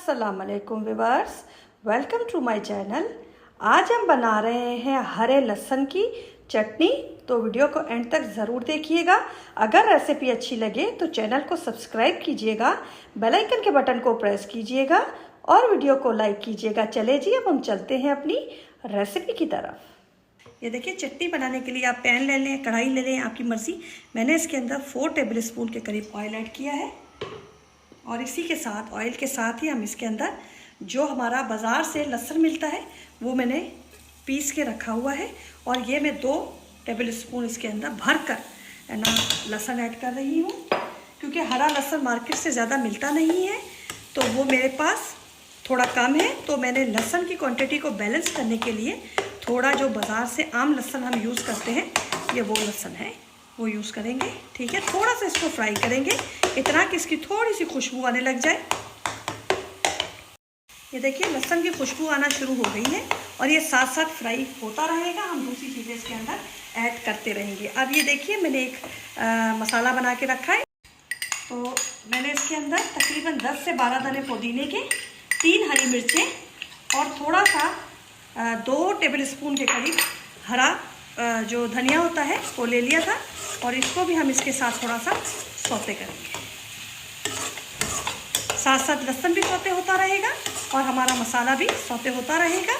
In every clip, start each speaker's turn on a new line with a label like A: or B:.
A: अस्सलाम वालेकुम viewers, welcome to my channel. आज हम बना रहे हैं हरे लहसुन की चटनी, तो वीडियो को एंड तक ज़रूर देखिएगा। अगर रेसिपी अच्छी लगे तो चैनल को सब्सक्राइब कीजिएगा, बेल आइकन के बटन को प्रेस कीजिएगा और वीडियो को लाइक कीजिएगा। चले जी, अब हम चलते हैं अपनी रेसिपी की तरफ। ये देखिए, चटनी बनाने के लिए आप पैन ले लें, कढ़ाई ले लें, आपकी मर्ज़ी। मैंने इसके अंदर 4 टेबल स्पून के करीब ऑयल ऐड किया है और इसी के साथ, ऑयल के साथ ही हम इसके अंदर जो हमारा बाज़ार से लहसुन मिलता है वो मैंने पीस के रखा हुआ है और ये मैं 2 टेबल स्पून इसके अंदर भर कर है ना लहसुन ऐड कर रही हूँ। क्योंकि हरा लहसुन मार्केट से ज़्यादा मिलता नहीं है तो वो मेरे पास थोड़ा कम है, तो मैंने लहसुन की क्वांटिटी को बैलेंस करने के लिए थोड़ा जो बाज़ार से आम लहसुन हम यूज़ करते हैं, ये वो लहसुन है, वो यूज़ करेंगे। ठीक है, थोड़ा सा इसको फ्राई करेंगे, इतना कि इसकी थोड़ी सी खुशबू आने लग जाए। ये देखिए, लहसुन की खुशबू आना शुरू हो गई है और ये साथ साथ फ्राई होता रहेगा। हम दूसरी चीज़ें इसके अंदर ऐड करते रहेंगे। अब ये देखिए, मैंने एक मसाला बना के रखा है। तो मैंने इसके अंदर तकरीबन 10 से 12 दाने पुदीने के, 3 हरी मिर्चें और थोड़ा सा 2 टेबल स्पून के करीब हरा जो धनिया होता है वो ले लिया था और इसको भी हम इसके साथ थोड़ा सा सौते करेंगे। साथ साथ लहसुन भी सौते होता रहेगा और हमारा मसाला भी सौते होता रहेगा।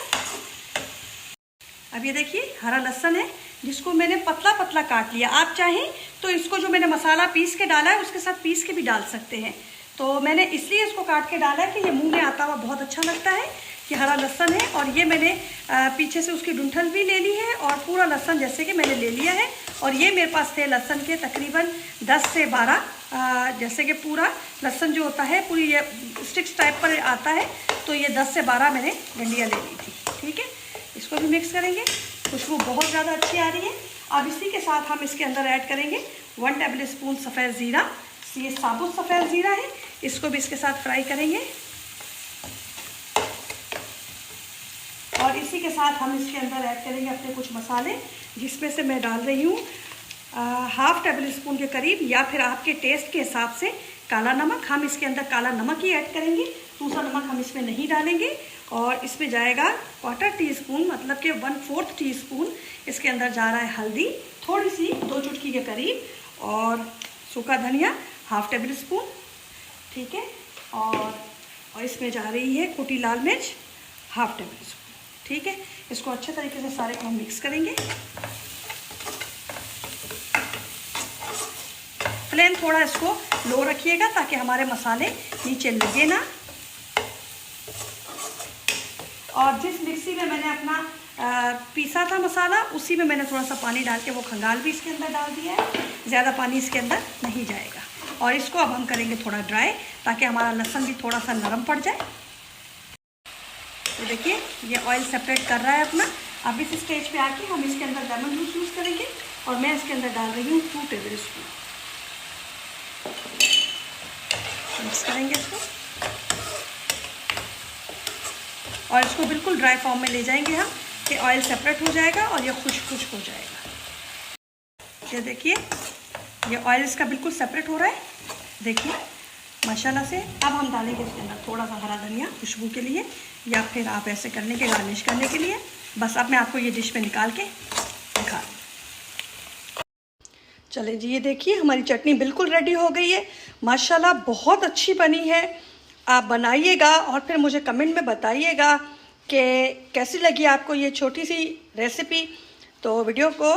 A: अब ये देखिए, हरा लहसुन है जिसको मैंने पतला पतला काट लिया। आप चाहें तो इसको जो मैंने मसाला पीस के डाला है उसके साथ पीस के भी डाल सकते हैं। तो मैंने इसलिए इसको काट के डाला है कि ये मुंह में आता हुआ बहुत अच्छा लगता है कि हरा लहसुन है। और ये मैंने पीछे से उसकी डुंठल भी ले ली है और पूरा लहसुन जैसे कि मैंने ले लिया है। और ये मेरे पास थे लहसुन के तकरीबन 10 से 12, जैसे कि पूरा लहसुन जो होता है पूरी ये स्टिक्स टाइप पर आता है, तो ये 10 से 12 मैंने डंडियाँ ले ली थी। ठीक है, इसको भी मिक्स करेंगे। खुशबू बहुत ज़्यादा अच्छी आ रही है। अब इसी के साथ हम इसके अंदर ऐड करेंगे 1 टेबल स्पून सफ़ेद ज़ीरा। ये साबुत सफ़ेद ज़ीरा है, इसको भी इसके साथ फ्राई करेंगे। और इसी के साथ हम इसके अंदर ऐड करेंगे अपने कुछ मसाले, जिसमें से मैं डाल रही हूँ 1/2 टेबल स्पून के करीब, या फिर आपके टेस्ट के हिसाब से काला नमक। हम इसके अंदर काला नमक ही ऐड करेंगे, दूसरा नमक हम इसमें नहीं डालेंगे। और इसमें जाएगा 1/4 टीस्पून, मतलब कि 1/4 टीस्पून इसके अंदर जा रहा है हल्दी, थोड़ी सी 2 चुटकी के करीब, और सूखा धनिया 1/2 टेबल स्पून। ठीक है, और इसमें जा रही है कुटी लाल मिर्च 1/2 टेबल स्पून। ठीक है, इसको अच्छे तरीके से सारे को हम मिक्स करेंगे। फ्लेम थोड़ा इसको लो रखिएगा ताकि हमारे मसाले नीचे लगे ना। और जिस मिक्सी में मैंने अपना पीसा था मसाला, उसी में मैंने थोड़ा सा पानी डाल के वो खंगाल भी इसके अंदर डाल दिया है। ज़्यादा पानी इसके अंदर नहीं जाएगा। और इसको अब हम करेंगे थोड़ा ड्राई, ताकि हमारा लहसुन भी थोड़ा सा नरम पड़ जाए। तो देखिए, ये ऑयल सेपरेट कर रहा है अपना। अब इस स्टेज पे आके हम इसके अंदर लेमन जूस यूज़ करेंगे और मैं इसके अंदर डाल रही हूँ 2 टेबल स्पून। मिक्स करेंगे इसको और इसको बिल्कुल ड्राई फॉर्म में ले जाएंगे हम, कि ऑयल सेपरेट हो जाएगा और ये खुश्क हो जाएगा। ये देखिए, ये ऑयल इसका बिल्कुल सेपरेट हो रहा है, देखिए माशाल्लाह से। अब हम डालेंगे इसके अंदर थोड़ा सा हरा धनिया खुशबू के लिए, या फिर आप ऐसे करने के गार्निश करने के लिए। बस अब मैं आपको ये डिश में निकाल के दिखा दूँ। चले जी, ये देखिए, हमारी चटनी बिल्कुल रेडी हो गई है। माशाल्लाह बहुत अच्छी बनी है। आप बनाइएगा और फिर मुझे कमेंट में बताइएगा कि कैसी लगी आपको ये छोटी सी रेसिपी। तो वीडियो को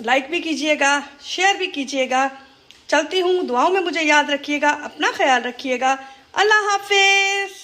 A: लाइक भी कीजिएगा, शेयर भी कीजिएगा। चलती हूँ, दुआओं में मुझे याद रखिएगा, अपना ख्याल रखिएगा। अल्लाह हाफिज़।